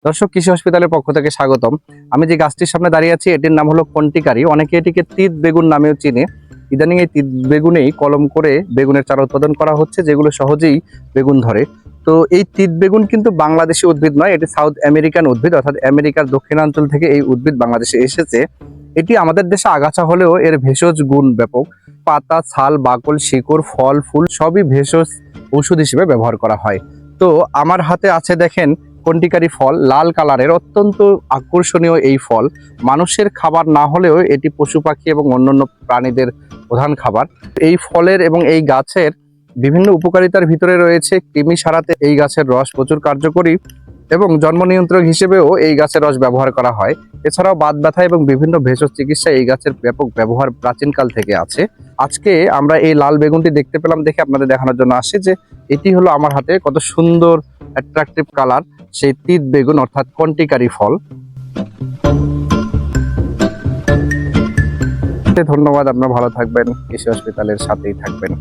দর্শক, কৃষি হসপিটালের পক্ষ থেকে স্বাগতম। আমি যে গাছটির সামনে দাঁড়িয়ে আছি এটির নাম হলো কন্টিকারি, অনেকে এটিকে তিত বেগুন নামেও চিনে। ইদানিং এই তিত বেগুনেই কলম করে বেগুনের চারা উৎপাদন করা হচ্ছে, যেগুলো সহজেই বেগুন ধরে। তো এই তিত বেগুন কিন্তু বাংলাদেশি উদ্ভিদ নয়, এটি সাউথ আমেরিকান উদ্ভিদ, অর্থাৎ আমেরিকার দক্ষিণাঞ্চল থেকে এই উদ্ভিদ বাংলাদেশে এসেছে। এটি আমাদের দেশে আগাছা হলেও এর ভেষজ গুণ ব্যাপক। পাতা, ছাল, বাকল, শিকড়, ফল, ফুল সবই ভেষজ ঔষধ হিসেবে ব্যবহার করা হয়। তো আমার হাতে আছে দেখেন কন্টিকারি ফল, লাল কালারের, অত্যন্ত আকর্ষণীয় এই ফল। মানুষের খাবার না হলেও এটি পশু পাখি এবং অন্যান্য প্রাণীদের প্রধান খাবার। এই ফলের এবং এই গাছের বিভিন্ন উপকারিতার ভিতরে রয়েছে কৃমি সারাতে এই গাছের রস প্রচুর কার্যকরী, এবং জন্ম নিয়ন্ত্রক হিসেবেও এই গাছের রস ব্যবহার করা হয়। এছাড়াও বাত ব্যথা এবং বিভিন্ন ভেষজ চিকিৎসায় এই গাছের ব্যাপক ব্যবহার প্রাচীনকাল থেকে আছে। আজকে আমরা এই লাল বেগুনটি দেখতে পেলাম দেখে আপনাদের দেখানোর জন্য আসি যে এটি হলো আমার হাতে কত সুন্দর অ্যাট্রাকটিভ কালার সেই তিত বেগুন, অর্থাৎ কন্টিকারি ফল। ধন্যবাদ, আপনারা ভালো থাকবেন, কৃষি হসপিটালের সাথেই থাকবেন।